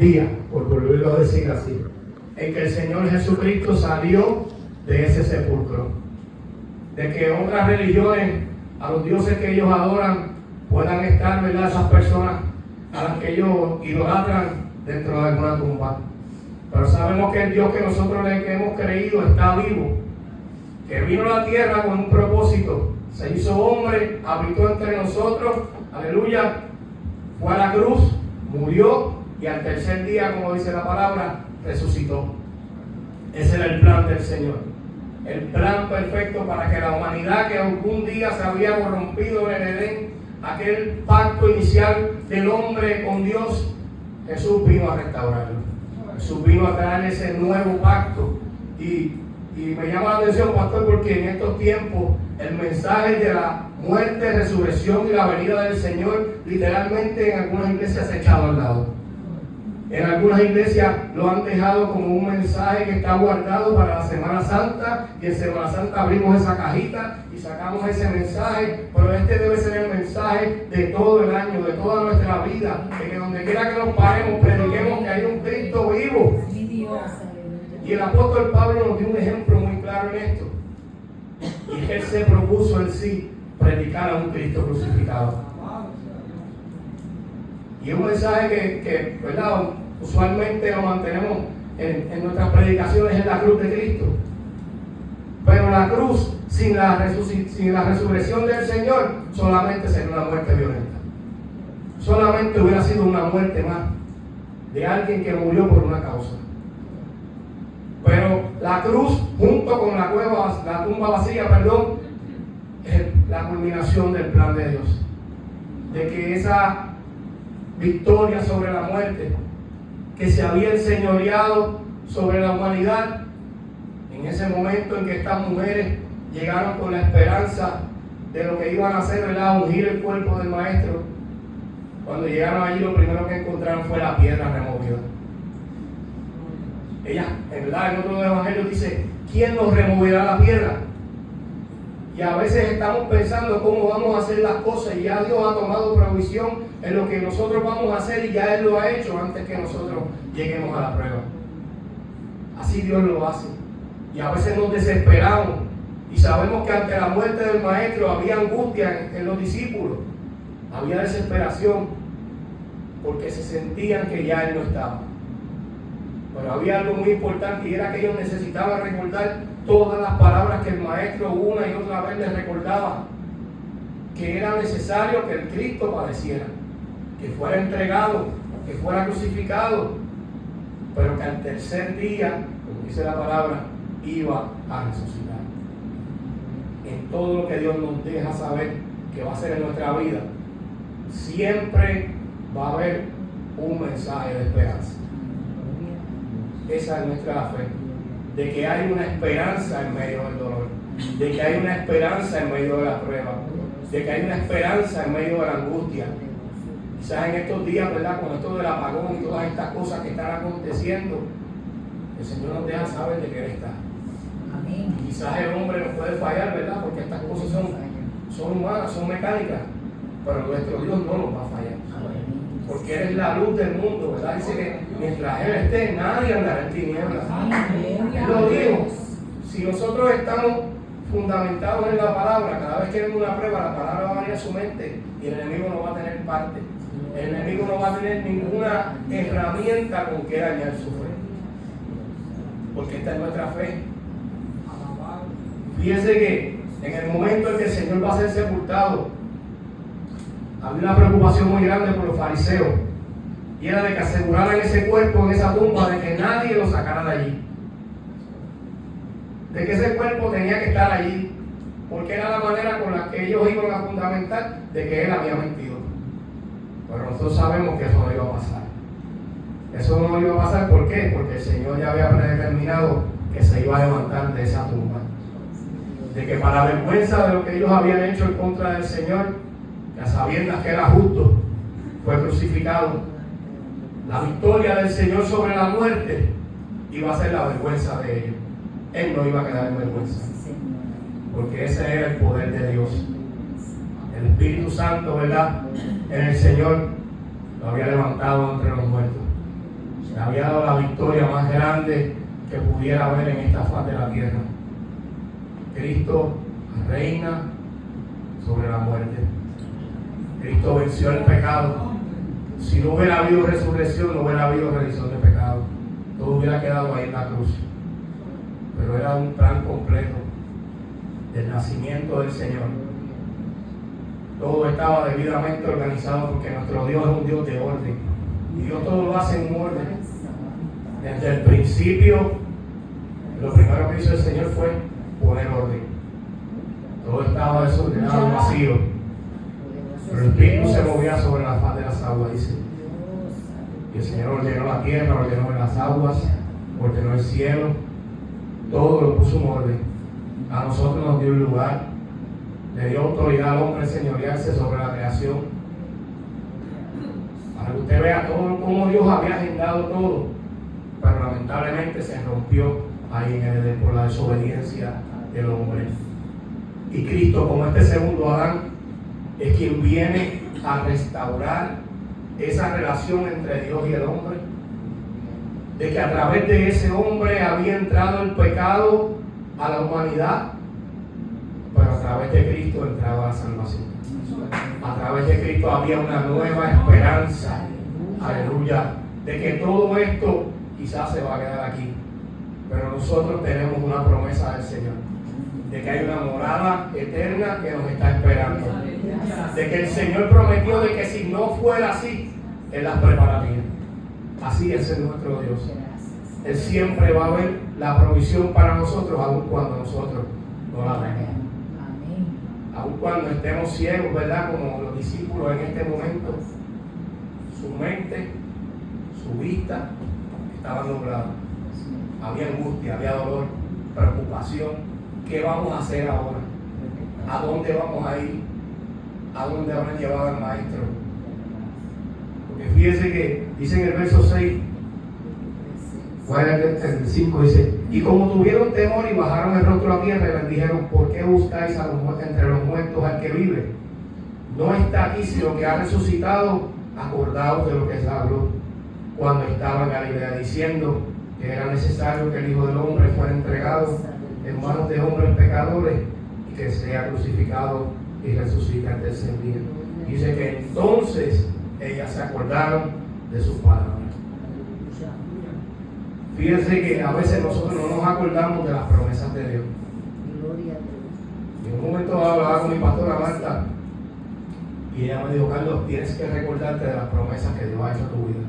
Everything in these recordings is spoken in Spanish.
día, por volverlo a decir así, en que el Señor Jesucristo salió de ese sepulcro. De que otras religiones, a los dioses que ellos adoran, puedan estar, ¿verdad?, esas personas a las que ellos idolatran dentro de alguna tumba. Pero sabemos que el Dios que nosotros le hemos creído está vivo, que vino a la tierra con un propósito, se hizo hombre, habitó entre nosotros, aleluya, fue a la cruz, murió y al tercer día, como dice la palabra, resucitó. Ese era el plan del Señor, el plan perfecto para que la humanidad, que algún día se había corrompido en el Edén, aquel pacto inicial del hombre con Dios, Jesús vino a restaurarlo. Jesús vino a traer ese nuevo pacto. Y me llama la atención, pastor, porque en estos tiempos el mensaje de la muerte, resurrección y la venida del Señor literalmente en algunas iglesias se ha echado al lado. En algunas iglesias lo han dejado como un mensaje que está guardado para la Semana Santa, y en Semana Santa abrimos esa cajita y sacamos ese mensaje, pero este debe ser el mensaje de todo el año, de toda nuestra vida, de que donde quiera que nos paremos, prediquemos que hay un Cristo vivo. Y el apóstol Pablo nos dio un ejemplo muy claro en esto, y es que él se propuso en sí predicar a un Cristo crucificado. Y es un mensaje que ¿verdad?, usualmente lo mantenemos en nuestras predicaciones en la cruz de Cristo. Pero la cruz sin la resurrección del Señor solamente sería una muerte violenta. Solamente hubiera sido una muerte más de alguien que murió por una causa. Pero la cruz, junto con la tumba vacía, es la culminación del plan de Dios. De que esa victoria sobre la muerte que se había enseñoreado sobre la humanidad, en ese momento en que estas mujeres llegaron con la esperanza de lo que iban a hacer, ¿verdad?, ungir el cuerpo del maestro, cuando llegaron allí lo primero que encontraron fue la piedra removida. Ella, en verdad, en otro evangelio dice: ¿quién nos removerá la piedra? Y a veces estamos pensando cómo vamos a hacer las cosas, y ya Dios ha tomado provisión en lo que nosotros vamos a hacer, y ya Él lo ha hecho antes que nosotros lleguemos a la prueba. Así Dios lo hace. Y a veces nos desesperamos y sabemos que ante la muerte del maestro había angustia en los discípulos, había desesperación, porque se sentían que ya Él no estaba. Pero había algo muy importante, y era que ellos necesitaban recordar todas las palabras que el maestro una y otra vez les recordaba, que era necesario que el Cristo padeciera, que fuera entregado, que fuera crucificado, pero que al tercer día, como dice la palabra, iba a resucitar. En todo lo que Dios nos deja saber que va a hacer en nuestra vida, siempre va a haber un mensaje de esperanza. Esa es nuestra fe, de que hay una esperanza en medio del dolor, de que hay una esperanza en medio de la prueba, de que hay una esperanza en medio de la angustia. Quizás en estos días, ¿verdad?, con esto del apagón y todas estas cosas que están aconteciendo, el Señor nos deja saber de que Él está. Amén. Quizás el hombre nos puede fallar, ¿verdad?, porque estas cosas son humanas, son mecánicas, pero nuestro Dios no nos va a fallar. Porque Él es la luz del mundo, ¿verdad? Dice que mientras Él esté, nadie andará en tinieblas. Él lo dijo. Si nosotros estamos fundamentados en la palabra, cada vez que venga una prueba, la palabra va a venir a su mente y el enemigo no va a tener parte. El enemigo no va a tener ninguna herramienta con que dañar su fe. Porque esta es nuestra fe. Fíjense que en el momento en que el Señor va a ser sepultado, había una preocupación muy grande por los fariseos, y era de que aseguraran ese cuerpo en esa tumba, de que nadie lo sacara de allí, de que ese cuerpo tenía que estar allí, porque era la manera con la que ellos iban a fundamentar de que Él había mentido. Pero nosotros sabemos que eso no iba a pasar. Eso no iba a pasar, ¿por qué? Porque el Señor ya había predeterminado que se iba a levantar de esa tumba, de que para vergüenza de lo que ellos habían hecho en contra del Señor, a sabiendas que era justo, fue crucificado. La victoria del Señor sobre la muerte iba a ser la vergüenza de ellos. Él no iba a quedar en vergüenza, porque ese era el poder de Dios. El Espíritu Santo, ¿verdad?, en el Señor lo había levantado entre los muertos. había dado la victoria más grande que pudiera haber en esta faz de la tierra. Cristo reina sobre la muerte. Cristo venció el pecado. Si no hubiera habido resurrección, no hubiera habido remisión de pecado. Todo hubiera quedado ahí en la cruz. Pero era un plan completo del nacimiento del Señor. Todo estaba debidamente organizado porque nuestro Dios es un Dios de orden. Y Dios todo lo hace en orden. Desde el principio, lo primero que hizo el Señor fue poner orden. Todo estaba desordenado, vacío. Pero el Espíritu se movía sobre la faz de las aguas, dice. Y el Señor ordenó la tierra, ordenó las aguas, ordenó el cielo. Todo lo puso en orden. A nosotros nos dio un lugar. Le dio autoridad al hombre señorearse sobre la creación. Para que usted vea todo cómo Dios había agendado todo. Pero lamentablemente se rompió ahí en el Edén por la desobediencia del hombre. Y Cristo, como este segundo Adán, es quien viene a restaurar esa relación entre Dios y el hombre. De que a través de ese hombre había entrado el pecado a la humanidad, pero a través de Cristo entraba la salvación. A través de Cristo había una nueva esperanza. Aleluya. De que todo esto quizás se va a quedar aquí, pero nosotros tenemos una promesa del Señor. De que hay una morada eterna que nos está esperando. De que el Señor prometió de que si no fuera así, Él las prepararía. Así es nuestro Dios. Él siempre va a ver la provisión para nosotros, aun cuando nosotros no la vemos. Aun cuando estemos ciegos, ¿verdad? Como los discípulos en este momento, su mente, su vista estaba nublada. Había angustia, había dolor, preocupación. ¿Qué vamos a hacer ahora? ¿A dónde vamos a ir? ¿A dónde habrán llevado al maestro? Porque fíjese que dice en el verso 6, el 5 dice: y como tuvieron temor y bajaron el rostro a tierra y les dijeron: ¿por qué buscáis entre los muertos al que vive? No está aquí, sino que ha resucitado. Acordaos de lo que se habló cuando estaba en Galilea, diciendo que era necesario que el Hijo del Hombre fuera entregado en manos de hombres pecadores y que sea crucificado y resucite al tercer día. Dice que entonces ellas se acordaron de sus palabras. Fíjense que a veces nosotros no nos acordamos de las promesas de Dios. En un momento hablaba con mi pastora Marta y ella me dijo: Carlos, tienes que recordarte de las promesas que Dios ha hecho a tu vida.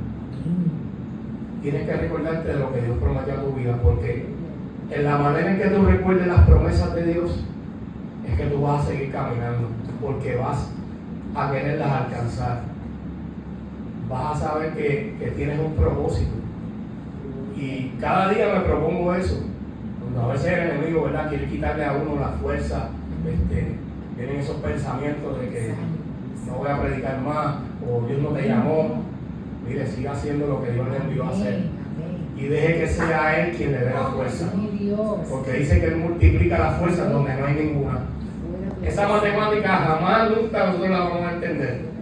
Tienes que recordarte de lo que Dios prometió a tu vida, porque en la manera en que tú recuerdes las promesas de Dios es que tú vas a seguir caminando, porque vas a quererlas alcanzar. Vas a saber que tienes un propósito. Y cada día me propongo eso. Cuando a veces el enemigo, ¿verdad?, quiere quitarle a uno la fuerza, vienen esos pensamientos de que no voy a predicar más, o Dios no te llamó. Mire, siga haciendo lo que Dios le envió a hacer. Y deje que sea Él quien le dé la fuerza. Porque dice que Él multiplica la fuerza donde no hay ninguna. Esa matemática jamás, nunca nosotros la vamos a entender.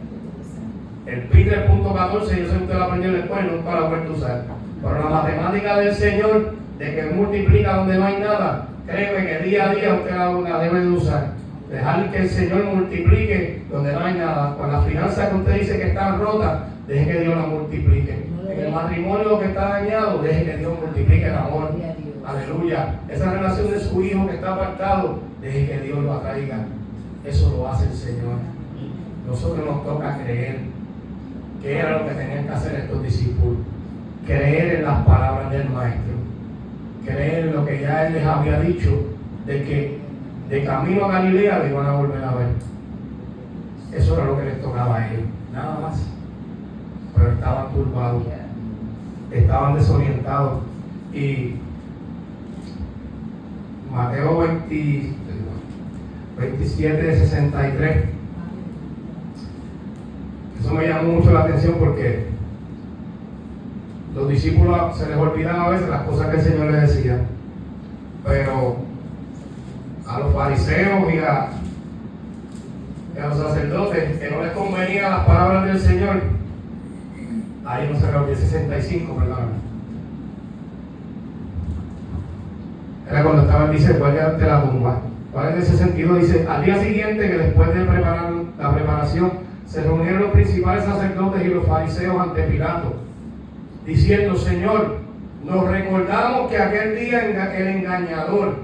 El pi 3.14, yo sé que usted la aprendió en la escuela y nunca la ha vuelto a usar. Pero la matemática del Señor, de que Él multiplica donde no hay nada, créeme que día a día usted la debe de usar. Dejar que el Señor multiplique donde no hay nada. Con las finanzas que usted dice que están rotas, deje que Dios las multiplique. En el matrimonio que está dañado, deje que Dios multiplique el amor. Aleluya. Esa relación de su hijo que está apartado, deje que Dios lo atraiga. Eso lo hace el Señor. Nosotros nos toca creer. Que era lo que tenían que hacer estos discípulos. Creer en las palabras del Maestro. Creer en lo que ya Él les había dicho, de que de camino a Galilea lo iban a volver a ver. Eso era lo que les tocaba a ellos. Nada más. Pero estaban turbados. Estaban desorientados. Y Mateo 27, 63. Eso me llamó mucho la atención porque los discípulos se les olvidaba a veces las cosas que el Señor les decía. Pero a los fariseos y a los sacerdotes que no les convenían las palabras del Señor, Ahí no se ve, 10:65, perdón. Era cuando estaban, dice, guardia ante la tumba. ¿Cuál es ese sentido? Dice, al día siguiente, que después de preparar la preparación, se reunieron los principales sacerdotes y los fariseos ante Pilato, diciendo: Señor, nos recordamos que aquel día el engañador,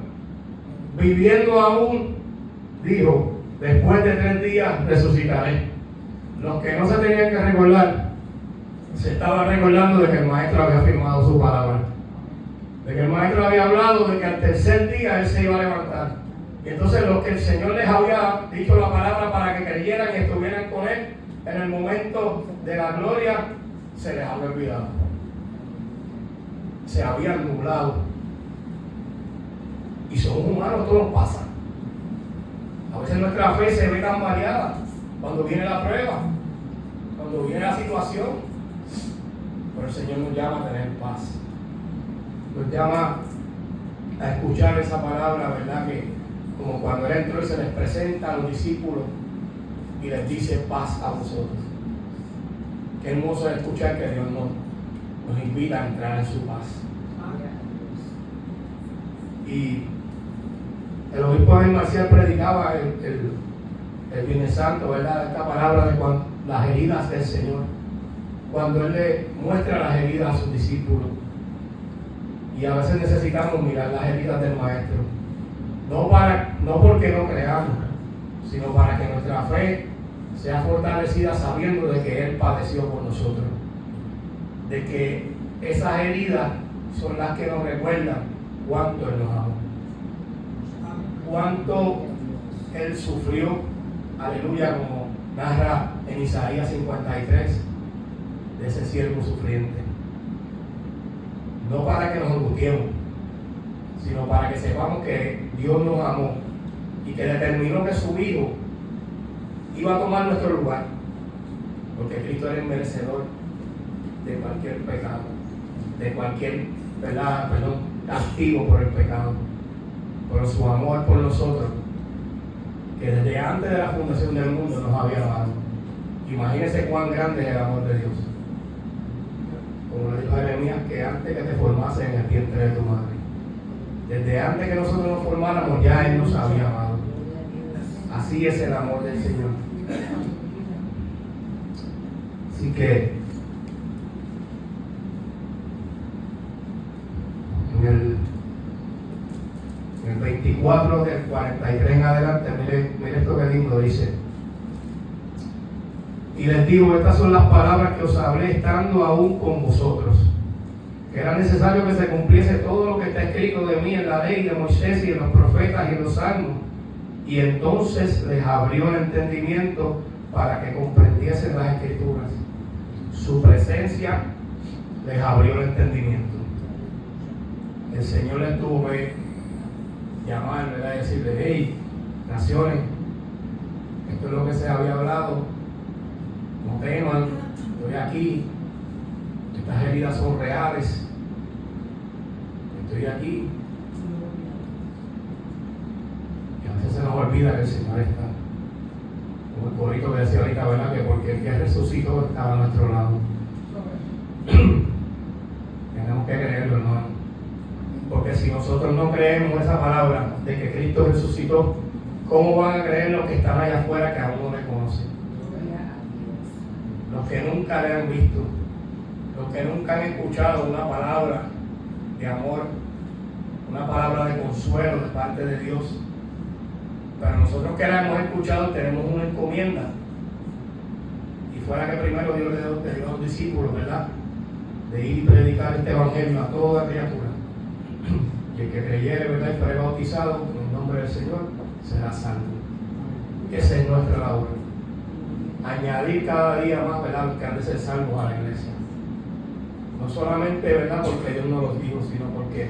viviendo aún, dijo: después de 3 días resucitaré. Los que no se tenían que recordar, se estaban recordando de que el maestro había firmado su palabra, de que el maestro había hablado de que al tercer día él se iba a levantar. Y entonces los que el Señor les había dicho la palabra para que creyeran y estuvieran con él en el momento de la gloria, se les había olvidado, se habían nublado. Y somos humanos, todo nos pasa. A veces nuestra fe se ve tan variada cuando viene la prueba, cuando viene la situación. Pero el Señor nos llama a tener paz, nos llama a escuchar esa palabra, ¿verdad? Que como cuando Él entró y se les presenta a los discípulos y les dice: paz a vosotros. Qué hermoso es escuchar que Dios nos invita a entrar en su paz. Y el obispo Abel Marcial predicaba el Viernes Santo, ¿verdad? Esta palabra de las heridas del Señor, cuando Él le muestra las heridas a sus discípulos. Y a veces necesitamos mirar las heridas del Maestro, no porque no creamos, sino para que nuestra fe sea fortalecida sabiendo de que Él padeció por nosotros, de que esas heridas son las que nos recuerdan cuánto Él nos amó, cuánto Él sufrió, aleluya, como narra en Isaías 53, de ese siervo sufriente. No para que nos angustiemos, sino para que sepamos que Dios nos amó y que determinó que su Hijo iba a tomar nuestro lugar, porque Cristo era el merecedor de cualquier pecado, de cualquier castigo por el pecado, por su amor por nosotros, que desde antes de la fundación del mundo nos había amado. Imagínense cuán grande es el amor de Dios. Como le dijo Jeremías, que antes que te formase en el vientre de tu madre, desde antes que nosotros nos formáramos, ya Él nos había amado. Así es el amor del Señor. Así que en el 24 del 43 en adelante, mire esto que lindo dice: y les digo, estas son las palabras que os hablé estando aún con vosotros, que era necesario que se cumpliese todo lo que está escrito de mí en la ley de Moisés y en los profetas y en los salmos. Y entonces les abrió el entendimiento para que comprendiesen las escrituras. Su presencia les abrió el entendimiento. El Señor les tuvo que llamar, ¿verdad? Y decirle: hey, naciones, esto es lo que se había hablado, no teman, estoy aquí, estas heridas son reales, estoy aquí. Y a veces se nos olvida que el Señor está, como el corito que decía ahorita, ¿verdad? Que porque el que resucitó estaba a nuestro lado. Tenemos que creerlo, hermano. Porque si nosotros no creemos esa palabra de que Cristo resucitó, ¿cómo van a creer los que están allá afuera que aún no le conocen? Los que nunca le han visto, los que nunca han escuchado una palabra de amor, una palabra de consuelo de parte de Dios. Pero nosotros que la hemos escuchado tenemos una encomienda. Y fuera que primero Dios le dio a los discípulos, ¿verdad? De ir y predicar este evangelio a toda criatura. Y el que creyere, ¿verdad?, y fuere bautizado en el nombre del Señor, será salvo. Esa es nuestra labor. Añadir cada día más, ¿verdad?, los que han de ser salvos a la iglesia. No solamente, ¿verdad?, porque Dios nos los dijo, sino porque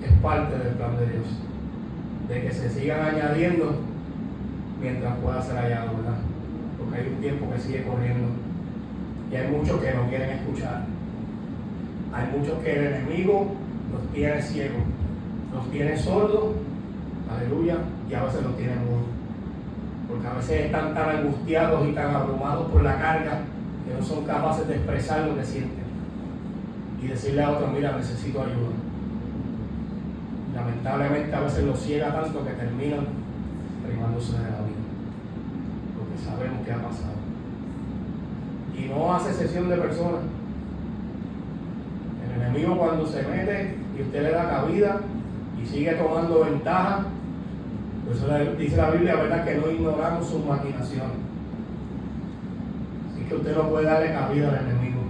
es parte del plan de Dios. De que se sigan añadiendo mientras pueda ser hallado, ¿verdad? Porque hay un tiempo que sigue corriendo. Y hay muchos que no quieren escuchar. Hay muchos que el enemigo los tiene ciegos, los tiene sordos, aleluya, y a veces los tiene mudos. Porque a veces están tan angustiados y tan abrumados por la carga que no son capaces de expresar lo que sienten y decirle a otros, mira, necesito ayuda. Lamentablemente a veces los ciega tanto que terminan privándose de la vida, porque sabemos que ha pasado. Y no hace excepción de personas. El enemigo, cuando se mete y usted le da cabida y sigue tomando ventaja, por eso dice la Biblia, ¿verdad?, que no ignoramos sus maquinaciones. Así que usted no puede darle cabida al enemigo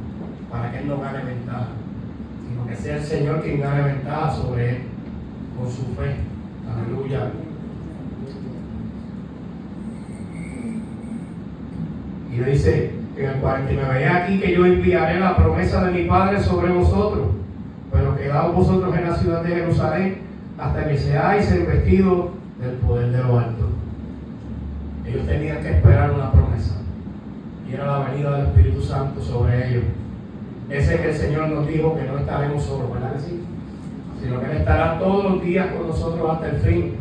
para que él no gane ventaja, sino que sea el Señor quien gane ventaja sobre él con su fe. Aleluya. Y dice en el 49, he aquí que yo enviaré la promesa de mi Padre sobre vosotros, pero quedaos vosotros en la ciudad de Jerusalén hasta que seáis revestidos del poder de lo alto. Ellos tenían que esperar una promesa, y era la venida del Espíritu Santo sobre ellos. Ese que el Señor nos dijo que no estaremos solos, ¿verdad que sí? Sino que Él estará todos los días con nosotros hasta el fin.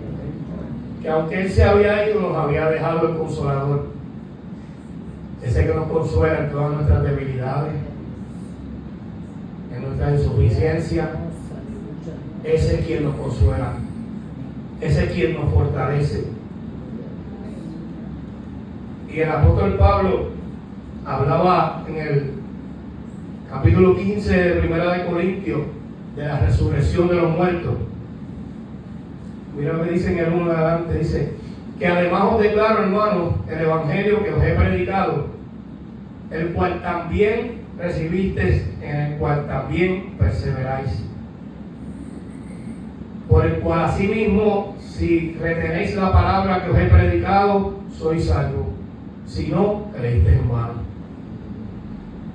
Que aunque Él se había ido, nos había dejado el Consolador. Ese que nos consuela en todas nuestras debilidades, en nuestra insuficiencia. Ese es quien nos consuela. Ese es quien nos fortalece. Y el apóstol Pablo hablaba en el capítulo 15 de 1 de Corintios de la resurrección de los muertos. Mira lo que dice en el 1 adelante, dice que además os declaro, hermanos, el evangelio que os he predicado, el cual también recibisteis, en el cual también perseveráis, por el cual asimismo, si retenéis la palabra que os he predicado, sois salvos, si no, creísteis en vano.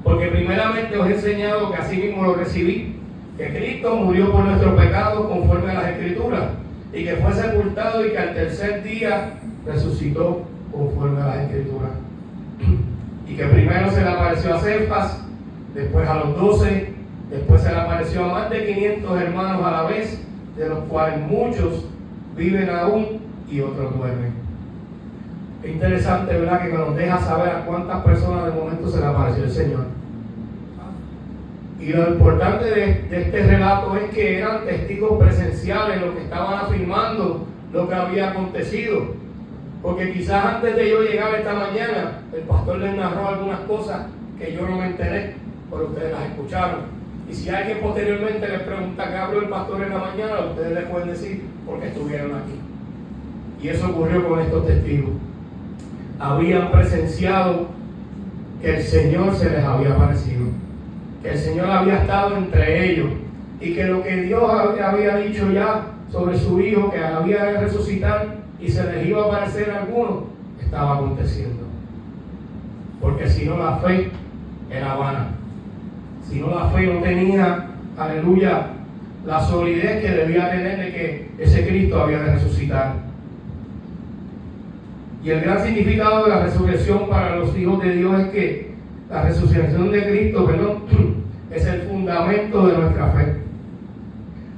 Porque primeramente os he enseñado que asimismo lo recibí, que Cristo murió por nuestros pecados conforme a las Escrituras, y que fue sepultado y que al tercer día resucitó conforme a las Escrituras. Y que primero se le apareció a Cefas, después a los 12, después se le apareció a más de 500 hermanos a la vez, de los cuales muchos viven aún y otros duermen. Es interesante, ¿verdad?, que nos deja saber a cuántas personas de momento se le apareció el Señor. Y lo importante de este relato es que eran testigos presenciales los que estaban afirmando lo que había acontecido. Porque quizás antes de yo llegar esta mañana, el pastor les narró algunas cosas que yo no me enteré, pero ustedes las escucharon. Y si alguien posteriormente les pregunta qué habló el pastor en la mañana, ustedes les pueden decir por qué estuvieron aquí. Y eso ocurrió con estos testigos. Habían presenciado que el Señor se les había aparecido, que el Señor había estado entre ellos, y que lo que Dios había dicho ya sobre su Hijo, que había de resucitar y se les iba a aparecer a algunos, estaba aconteciendo. Porque si no, la fe era vana. Si no, la fe no tenía, aleluya, la solidez que debía tener de que ese Cristo había de resucitar. Y el gran significado de la resurrección para los hijos de Dios es que la resurrección de Cristo, es el fundamento de nuestra fe.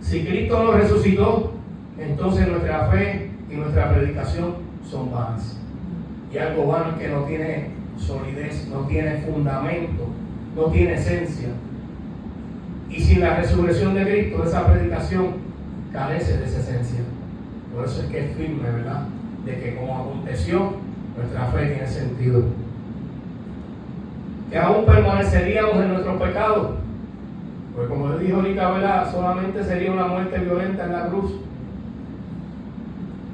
Si Cristo nos resucitó, entonces nuestra fe y nuestra predicación son vanas. Y algo vano es que no tiene solidez, no tiene fundamento, no tiene esencia. Y sin la resurrección de Cristo, esa predicación carece de esa esencia. Por eso es que es firme, ¿verdad?, de que como aconteció, nuestra fe tiene sentido. Que aún permaneceríamos en nuestros pecados, pues como le dije ahorita, ¿verdad?, solamente sería una muerte violenta en la cruz.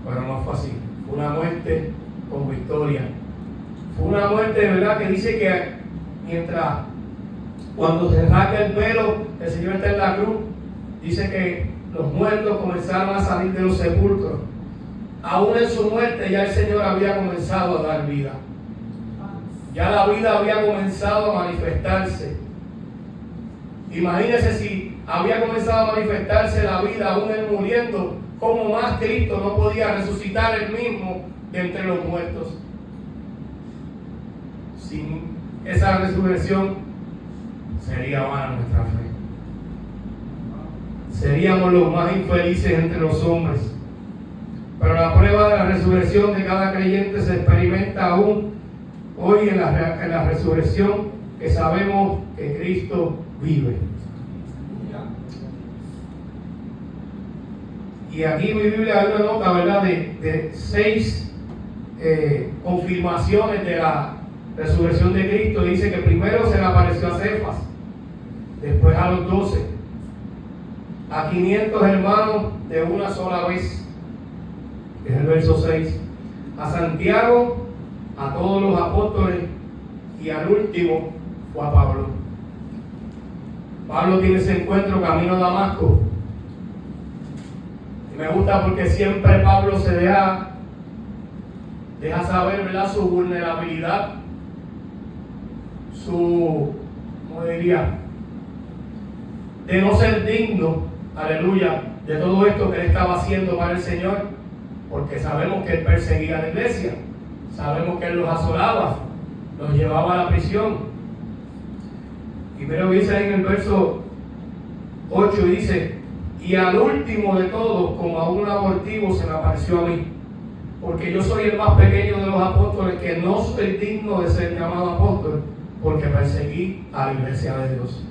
Pero no fue así. Fue una muerte con victoria. Fue una muerte, ¿verdad?, que dice que mientras, cuando se rasga el velo, el Señor está en la cruz, dice que los muertos comenzaron a salir de los sepulcros. Aún en su muerte ya el Señor había comenzado a dar vida. Ya la vida había comenzado a manifestarse. Imagínense si había comenzado a manifestarse la vida aún él muriendo, ¿cómo más Cristo no podía resucitar él mismo de entre los muertos? Sin esa resurrección sería vana nuestra fe. Seríamos los más infelices entre los hombres. Pero la prueba de la resurrección de cada creyente se experimenta aún hoy en la resurrección que sabemos que Cristo vive. Y aquí en mi Biblia hay una nota, ¿verdad?, de 6 confirmaciones de la resurrección de Cristo. Dice que primero se le apareció a Cefas, después a los 12, a 500 hermanos de una sola vez, es el verso 6, a Santiago, a todos los apóstoles, y al último fue a Pablo. Pablo tiene ese encuentro camino a Damasco. Y me gusta porque siempre Pablo se deja saber, ¿verdad?, su vulnerabilidad, ¿cómo diría?, de no ser digno, aleluya, de todo esto que él estaba haciendo para el Señor, porque sabemos que él perseguía a la iglesia, sabemos que él los asolaba, los llevaba a la prisión. Y mira lo que dice ahí en el verso 8, dice: y al último de todos, como a un abortivo, se me apareció a mí, porque yo soy el más pequeño de los apóstoles, que no soy digno de ser llamado apóstol, porque perseguí a la iglesia de Dios.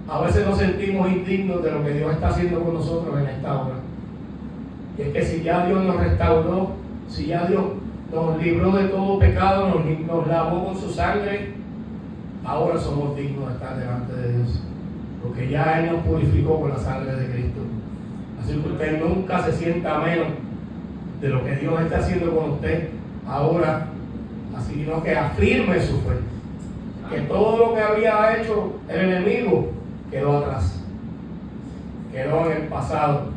A veces nos sentimos indignos de lo que Dios está haciendo con nosotros en esta hora. Y es que si ya Dios nos restauró, si ya Dios nos libró de todo pecado, nos lavó con su sangre, ahora somos dignos de estar delante de Dios, porque ya Él nos purificó con la sangre de Cristo. Así que usted nunca se sienta menos de lo que Dios está haciendo con usted ahora, así sino que afirme su fe, que todo lo que había hecho el enemigo quedó atrás, quedó en el pasado.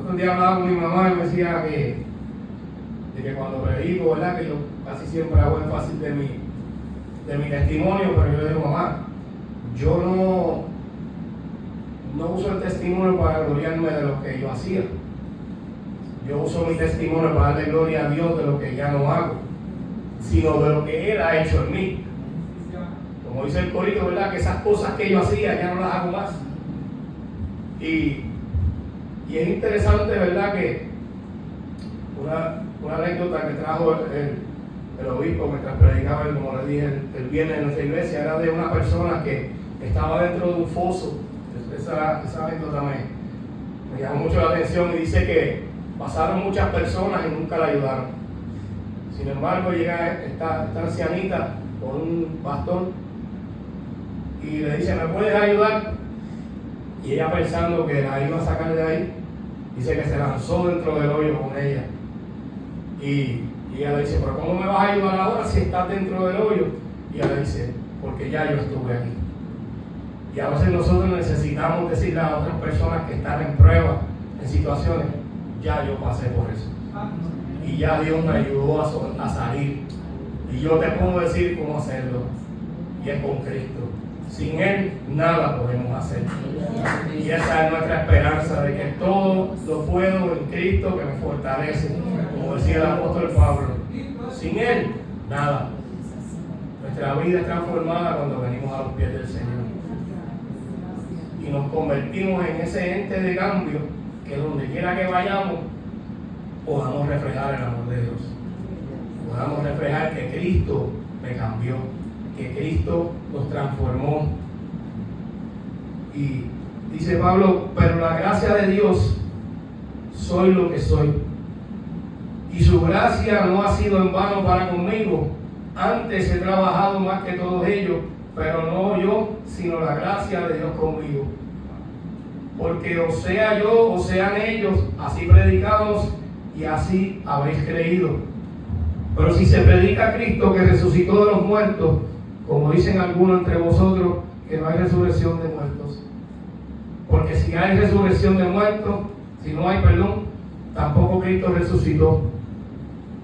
Otro día hablaba con mi mamá y me decía de que cuando predico, ¿verdad?, que yo casi siempre hago énfasis de mi testimonio, pero yo le digo: mamá, yo no uso el testimonio para gloriarme de lo que yo hacía. Yo uso mi testimonio para darle gloria a Dios de lo que ya no hago, sino de lo que Él ha hecho en mí. Como dice el corito, ¿verdad?, que esas cosas que yo hacía ya no las hago más. Y es interesante, ¿verdad?, que una anécdota que trajo el obispo mientras predicaba, como le dije, el viernes en nuestra iglesia, era de una persona que estaba dentro de un foso. Esa anécdota me llamó mucho la atención, y dice que pasaron muchas personas y nunca la ayudaron. Sin embargo, llega esta ancianita con un bastón y le dice: ¿me puedes ayudar? Y ella, pensando que la iba a sacar de ahí, dice que se lanzó dentro del hoyo con ella. Y ella le dice: ¿pero cómo me vas a ayudar ahora si estás dentro del hoyo? Y ella le dice: porque ya yo estuve aquí. Y a veces nosotros necesitamos decirle a otras personas que están en pruebas, en situaciones: ya yo pasé por eso, y ya Dios me ayudó a salir, y yo te puedo decir cómo hacerlo, y es con Cristo. Sin Él nada podemos hacer, y esa es nuestra esperanza, de que todo lo puedo en Cristo que me fortalece, como decía el apóstol Pablo. Sin Él nada. Nuestra vida es transformada cuando venimos a los pies del Señor y nos convertimos en ese ente de cambio, que donde quiera que vayamos podamos reflejar el amor de Dios, podamos reflejar que Cristo me cambió, que Cristo nos transformó. Y dice Pablo: pero la gracia de Dios, soy lo que soy, y su gracia no ha sido en vano para conmigo. Antes he trabajado más que todos ellos, pero no yo, sino la gracia de Dios conmigo. Porque o sea yo, o sean ellos, así predicamos y así habéis creído. Pero si se predica a Cristo que resucitó de los muertos, como dicen algunos entre vosotros, que no hay resurrección de muertos. Porque si hay resurrección de muertos, si no hay perdón, tampoco Cristo resucitó.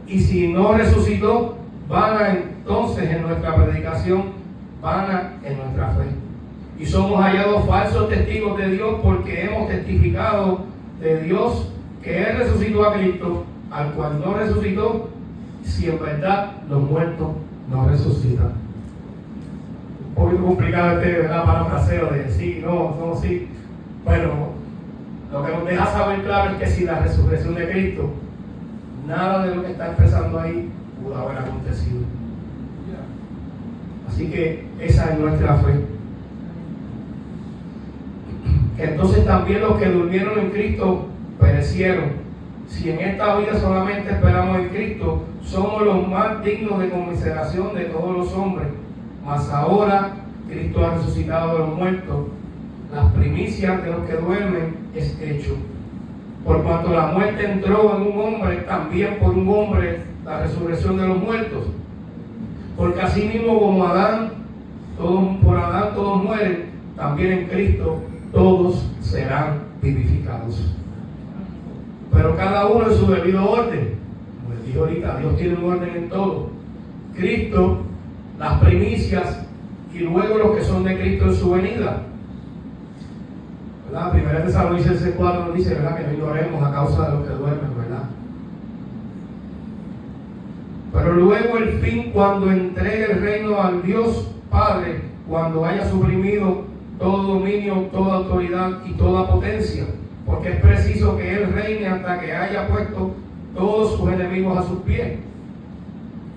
Y si no resucitó, vana entonces en nuestra predicación, vana en nuestra fe. Y somos hallados falsos testigos de Dios, porque hemos testificado de Dios que Él resucitó a Cristo, al cual no resucitó, si en verdad los muertos no resucitan. Un poquito complicado ¿verdad?, parafraseo de sí, no, sí. Pero lo que nos deja saber claro es que sin la resurrección de Cristo, nada de lo que está expresando ahí pudo haber acontecido. Así que esa es nuestra fe. Entonces también los que durmieron en Cristo perecieron. Si en esta vida solamente esperamos en Cristo, somos los más dignos de conmiseración de todos los hombres. Mas ahora Cristo ha resucitado de los muertos. Las primicias de los que duermen es hecho. Por cuanto la muerte entró en un hombre, también por un hombre la resurrección de los muertos. Porque así mismo como por Adán todos mueren, también en Cristo todos serán vivificados. Pero cada uno en su debido orden. Como les dije ahorita, Dios tiene un orden en todo. Cristo, las primicias, y luego los que son de Cristo en su venida. ¿Verdad? Primera Tesalonicenses 4 nos dice, ¿verdad?, que no ignoremos a causa de los que duermen, ¿verdad? Pero luego el fin, cuando entregue el reino al Dios Padre, cuando haya suprimido todo dominio, toda autoridad y toda potencia, porque es preciso que Él reine hasta que haya puesto todos sus enemigos a sus pies.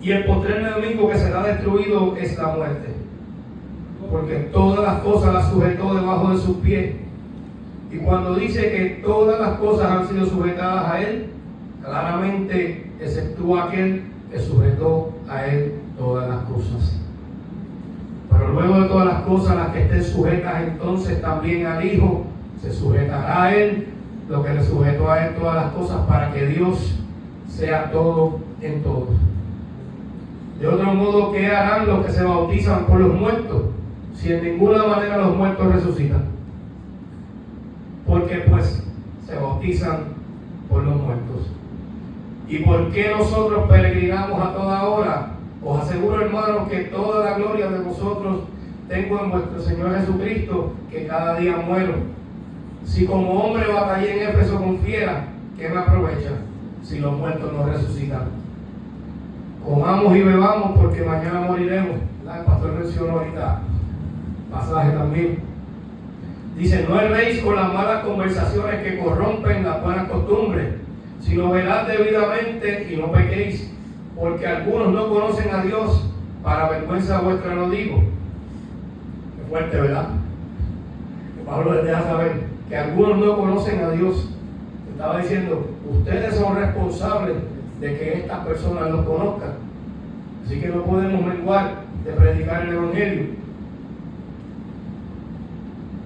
Y el postrer enemigo que será destruido es la muerte, porque todas las cosas las sujetó debajo de sus pies. Y cuando dice que todas las cosas han sido sujetadas a Él, claramente exceptúa aquel que sujetó a Él todas las cosas. Pero luego de todas las cosas, las que estén sujetas entonces también al Hijo, se sujetará a Él, lo que le sujetó a Él todas las cosas, para que Dios sea todo en todos. De otro modo, ¿qué harán los que se bautizan por los muertos? Si en ninguna manera los muertos resucitan. Porque pues se bautizan por los muertos. ¿Y por qué nosotros peregrinamos a toda hora? Os aseguro, hermanos, que toda la gloria de vosotros tengo en vuestro Señor Jesucristo, que cada día muero. Si como hombre batallé en Éfeso con fiera, ¿qué me aprovecha si los muertos no resucitan? Comamos y bebamos, porque mañana moriremos. El pastor mencionó ahorita pasaje también. Dice, no erréis con las malas conversaciones que corrompen las buenas costumbres, sino velad debidamente y no pequéis, porque algunos no conocen a Dios, para vergüenza vuestra lo digo. Qué fuerte, ¿verdad? Pablo les deja saber que algunos no conocen a Dios. Estaba diciendo, ustedes son responsables de que estas personas lo conozcan. Así que no podemos menguar de predicar el Evangelio.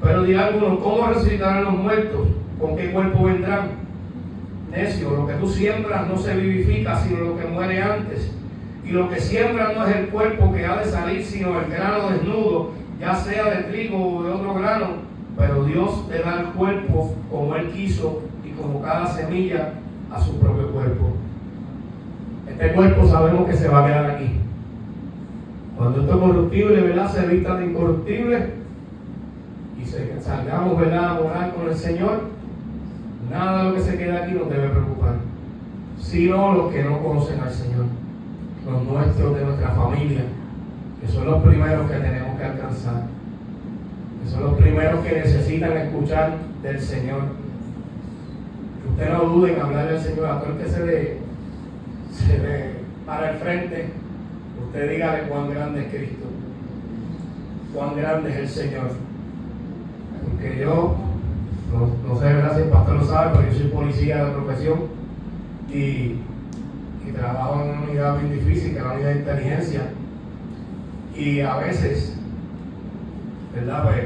Pero dirá algunos, ¿cómo resucitarán los muertos? ¿Con qué cuerpo vendrán? Necio, lo que tú siembras no se vivifica, sino lo que muere antes. Y lo que siembras no es el cuerpo que ha de salir, sino el grano desnudo, ya sea de trigo o de otro grano. Pero Dios le da el cuerpo como Él quiso, y como cada semilla a su propio cuerpo. Este cuerpo sabemos que se va a quedar aquí. Cuando esto es corruptible, ¿verdad?, se vista de incorruptible y salgamos, ¿verdad?, a morar con el Señor, nada de lo que se queda aquí nos debe preocupar, sino los que no conocen al Señor, los nuestros de nuestra familia, que son los primeros que tenemos que alcanzar, que son los primeros que necesitan escuchar del Señor. Que usted no dude en hablar del Señor. A todo el que se le para el frente, usted dígale cuán grande es Cristo, cuán grande es el Señor. Porque yo, no sé, ¿verdad?, si el pastor lo sabe, pero yo soy policía de profesión y trabajo en una unidad bien difícil, que es la unidad de inteligencia. Y a veces, ¿verdad?, pues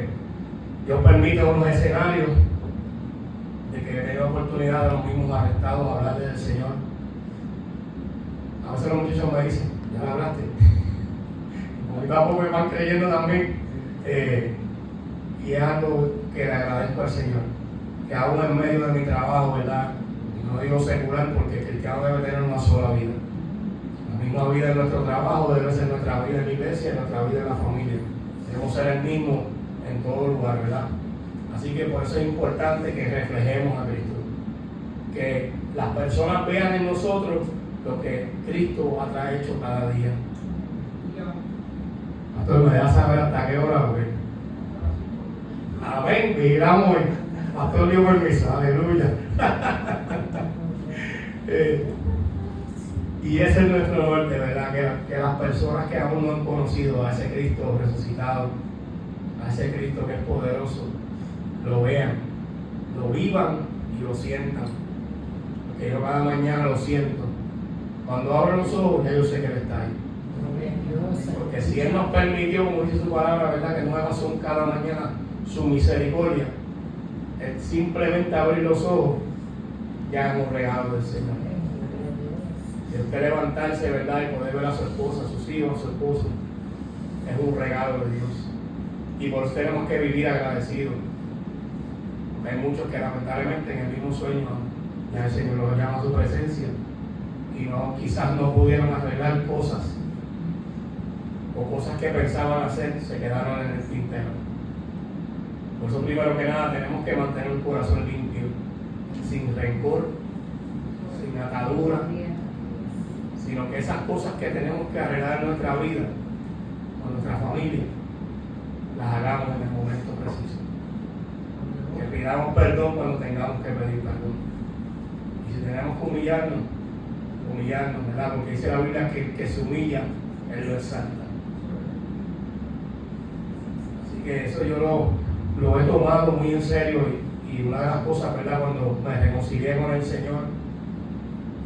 Dios permite unos escenarios de que tenga oportunidad de los mismos arrestados hablarle del Señor. A veces los muchachos me dicen, ¿ya le hablaste? Como yo tampoco me van creyendo también. Y es algo que le agradezco al Señor, que aún en medio de mi trabajo, ¿verdad?, y no digo secular, porque el cristiano debe tener una sola vida. La misma vida en nuestro trabajo debe ser nuestra vida en la iglesia y nuestra vida en la familia. Debemos ser el mismo en todo lugar, ¿verdad? Así que por eso es importante que reflejemos a Cristo, que las personas vean en nosotros lo que Cristo ha hecho cada día. Pastor, me deja saber hasta qué hora, porque amén, vigilamos hoy. Pastor dio permiso, aleluya. Y ese es nuestro norte, ¿verdad? Que las personas que aún no han conocido a ese Cristo resucitado, a ese Cristo que es poderoso, lo vean, lo vivan y lo sientan. Porque yo cada mañana lo siento. Cuando abro los ojos, ya yo sé que Él está ahí. Porque si Él nos permitió, como dice su palabra, ¿verdad? Que nuevas son cada mañana su misericordia. El simplemente abrir los ojos, ya es un regalo del Señor. Y usted levantarse, ¿verdad? Y poder ver a su esposa, a sus hijos, a su esposo, es un regalo de Dios. Y por eso tenemos que vivir agradecidos. Porque hay muchos que lamentablemente en el mismo sueño ya el Señor los llama a su presencia y quizás no pudieron arreglar cosas o cosas que pensaban hacer, se quedaron en el tintero. Por eso primero que nada tenemos que mantener un corazón limpio, sin rencor, sin atadura, sino que esas cosas que tenemos que arreglar en nuestra vida, con nuestra familia, las hagamos en el momento preciso. Que pidamos perdón cuando tengamos que pedir perdón. Y si tenemos que humillarnos, ¿verdad? Porque dice la Biblia que el que se humilla, Él lo exalta. Así que eso yo lo he tomado muy en serio y una de las cosas, ¿verdad? Cuando me reconcilié con el Señor,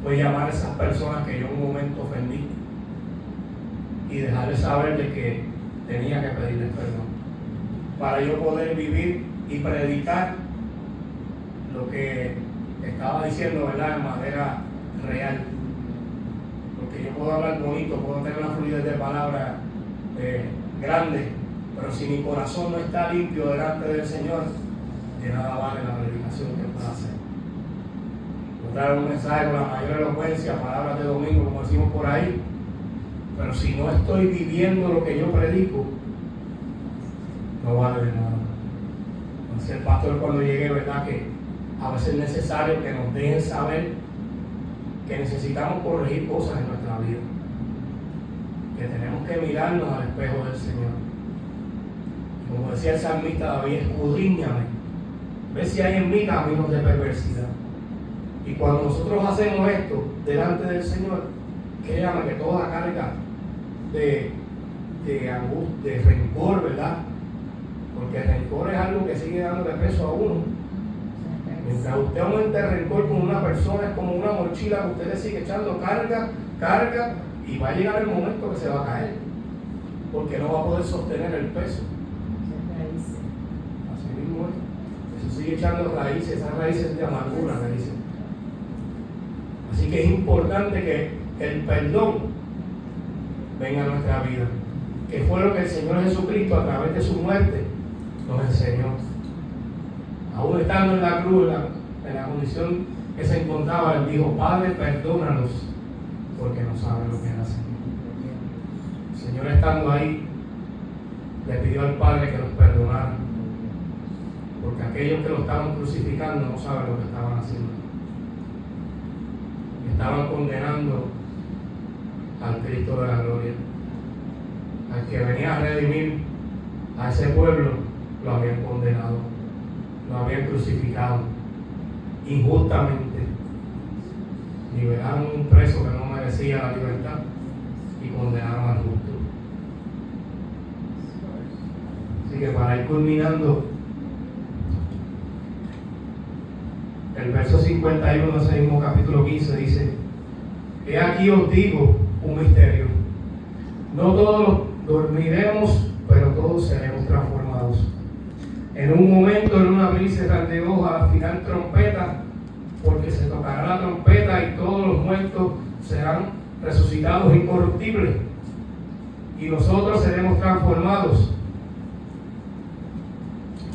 fue llamar a esas personas que yo en un momento ofendí y dejarles saber de que tenía que pedirles perdón para yo poder vivir y predicar lo que estaba diciendo, ¿verdad? De manera real. Porque yo puedo hablar bonito, puedo tener una fluidez de palabras grande, pero si mi corazón no está limpio delante del Señor, de nada vale la predicación que pueda hacer. Puedo traer un mensaje con la mayor elocuencia, palabras de domingo, como decimos por ahí, pero si no estoy viviendo lo que yo predico, no vale de nada. Entonces el pastor cuando llegue, ¿verdad? Que a veces es necesario que nos dejen saber que necesitamos corregir cosas en nuestra vida, que tenemos que mirarnos al espejo del Señor. Como decía el salmista David, escudriñame, ve si hay en mí caminos de perversidad. Y cuando nosotros hacemos esto delante del Señor, créame que toda carga de angustia, de rencor, ¿verdad? Porque el rencor es algo que sigue dándole peso a uno. Mientras usted aumente el rencor con una persona, es como una mochila que usted le sigue echando carga, y va a llegar el momento que se va a caer, porque no va a poder sostener el peso. Así mismo es. Eso sigue echando raíces, esas raíces de amargura, me dicen. Así que es importante que el perdón venga a nuestra vida, que fue lo que el Señor Jesucristo a través de su muerte nos enseñó. Aún estando en la cruz, en la condición que se encontraba, Él dijo: Padre, perdónalos, porque no saben lo que hacen. El Señor, estando ahí, le pidió al Padre que los perdonara, porque aquellos que lo estaban crucificando no saben lo que estaban haciendo. Estaban condenando al Cristo de la gloria, al que venía a redimir a ese pueblo. Lo habían condenado, lo habían crucificado injustamente, liberaron a un preso que no merecía la libertad y condenaron al justo. Así que para ir culminando, el verso 51 de ese mismo capítulo 15 dice: He aquí os digo un misterio, no todos dormiremos, pero todos seremos transformados. En un momento, en un abrir y cerrar de ojos, a la final trompeta, porque se tocará la trompeta y todos los muertos serán resucitados incorruptibles, y nosotros seremos transformados.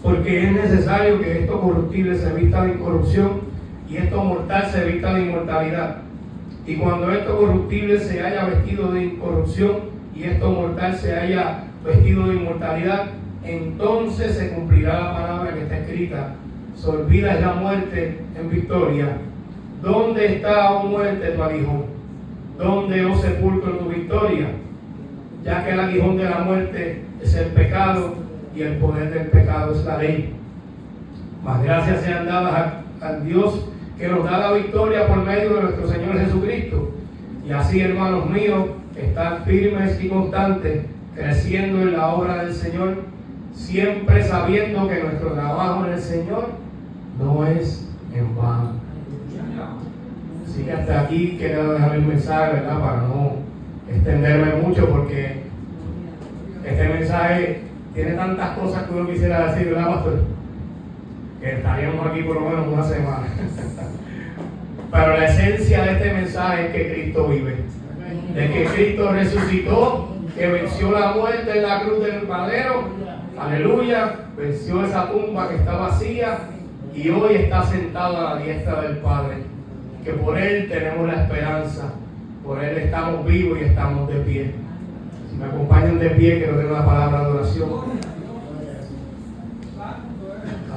Porque es necesario que esto corruptible se vista de incorrupción y esto mortal se vista de inmortalidad. Y cuando esto corruptible se haya vestido de incorrupción y esto mortal se haya vestido de inmortalidad, entonces se cumplirá la palabra que está escrita: Sorbida es la muerte en victoria. ¿Dónde está, oh muerte, tu aguijón? ¿Dónde, oh sepulcro, tu victoria? Ya que el aguijón de la muerte es el pecado, y el poder del pecado es la ley. Mas gracias sean dadas al Dios que nos da la victoria por medio de nuestro Señor Jesucristo. Y así, hermanos míos, estar firmes y constantes, creciendo en la obra del Señor, siempre sabiendo que nuestro trabajo en el Señor no es en vano. Así que hasta aquí quiero dejar el mensaje, ¿verdad? Para no extenderme mucho, porque este mensaje tiene tantas cosas que uno quisiera decir, ¿verdad, pastor? Que estaríamos aquí por lo menos una semana. Pero la esencia de este mensaje es que Cristo vive, de que Cristo resucitó, que venció la muerte en la cruz del madero, aleluya, venció esa tumba que está vacía y hoy está sentado a la diestra del Padre, que por Él tenemos la esperanza, por Él estamos vivos y estamos de pie. Si me acompañan de pie, quiero tener una palabra de oración.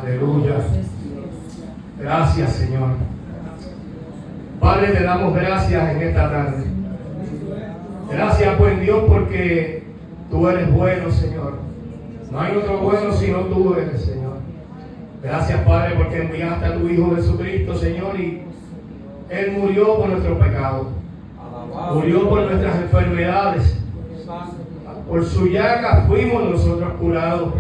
Aleluya. Gracias, Señor. Padre, te damos gracias en esta tarde. Gracias, buen Dios, porque tú eres bueno, Señor. No hay otro bueno sino tú eres, Señor. Gracias, Padre, porque enviaste a tu Hijo Jesucristo, Señor, y Él murió por nuestros pecados. Murió por nuestras enfermedades. Por su llaga fuimos nosotros curados.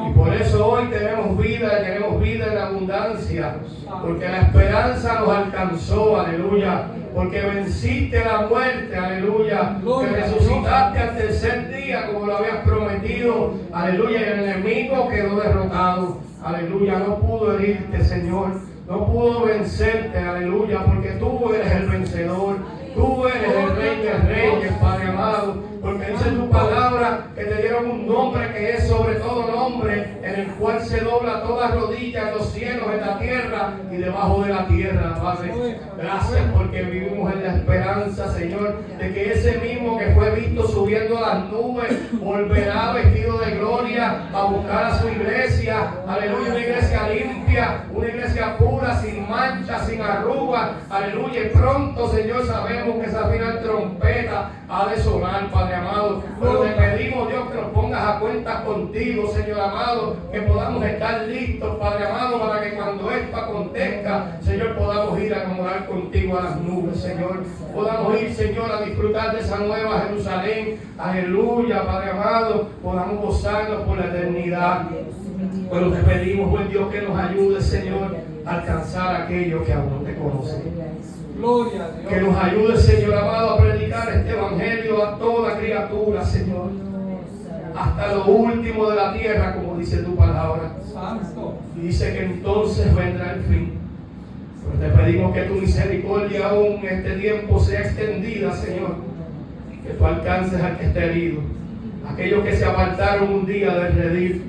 Y por eso hoy tenemos vida en abundancia, porque la esperanza nos alcanzó, aleluya, porque venciste la muerte, aleluya, que resucitaste al tercer día como lo habías prometido, aleluya, y el enemigo quedó derrotado, aleluya, no pudo herirte, Señor, no pudo vencerte, aleluya, porque tú eres el vencedor, tú eres el Rey de Reyes, Padre amado. Porque dice tu palabra que te dieron un nombre que es sobre todo nombre, en el cual se dobla toda rodilla en los cielos, en la tierra y debajo de la tierra, Padre. Gracias porque vivimos en la esperanza, Señor, de que ese mismo que fue visto subiendo a las nubes volverá vestido de gloria a buscar a su iglesia. Aleluya, una iglesia limpia, una iglesia pura, sin mancha, sin arruga. Aleluya, y pronto, Señor, sabemos que esa final trompeta ha de sonar, Padre amado, pero te pedimos, Dios, que nos pongas a cuentas contigo, Señor amado, que podamos estar listos, Padre amado, para que cuando esto acontezca, Señor, podamos ir a morar contigo a las nubes, Señor, podamos ir, Señor, a disfrutar de esa nueva Jerusalén, aleluya, Padre amado, podamos gozarnos por la eternidad. Pero te pedimos, buen Dios, que nos ayude, Señor, a alcanzar a aquellos que aún no te conocen. Gloria a Dios. Que nos ayude, Señor amado, a predicar este evangelio a toda criatura, Señor, hasta lo último de la tierra, como dice tu palabra. Santo. Y dice que entonces vendrá el fin. Pero te pedimos que tu misericordia aún en este tiempo sea extendida, Señor, que tú alcances al que esté herido, aquellos que se apartaron un día del redil,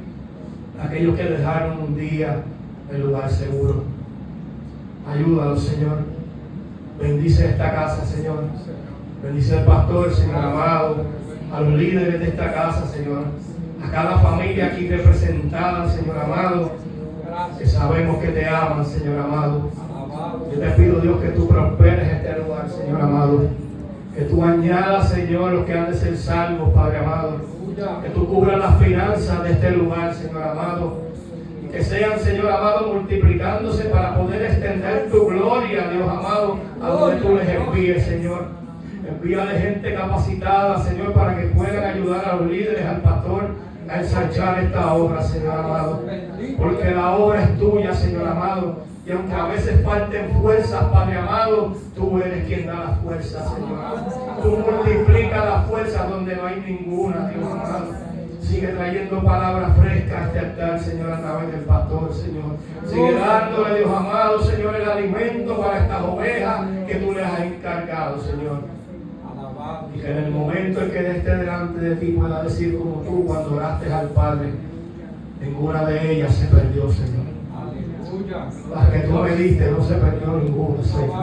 aquellos que dejaron un día el lugar seguro. Ayúdalos, Señor. Bendice esta casa, Señor. Bendice al pastor, Señor amado, a los líderes de esta casa, Señor, a cada familia aquí representada, Señor amado, que sabemos que te aman, Señor amado. Yo te pido, Dios, que tú prosperes este lugar, Señor amado, que tú añadas, Señor, los que han de ser salvos, Padre amado, que tú cubras las finanzas de este lugar, Señor amado, que sean, Señor amado, multiplicándose para poder extender tu gloria, Dios amado, a donde tú les envíes, Señor. Envíale gente capacitada, Señor, para que puedan ayudar a los líderes, al pastor, a ensanchar esta obra, Señor amado. Porque la obra es tuya, Señor amado. Y aunque a veces falten fuerzas, Padre amado, tú eres quien da las fuerzas, Señor. Tú multiplicas las fuerzas donde no hay ninguna, Dios amado. Sigue trayendo palabras frescas a este altar, Señor, a través del pastor, Señor. Sigue dándole, Dios amado, Señor, el alimento para estas ovejas que tú les has encargado, Señor. Y que en el momento en que Él esté delante de ti pueda decir como tú cuando oraste al Padre, ninguna de ellas se perdió, Señor. Las que tú me diste no se perdió ninguna, Señor.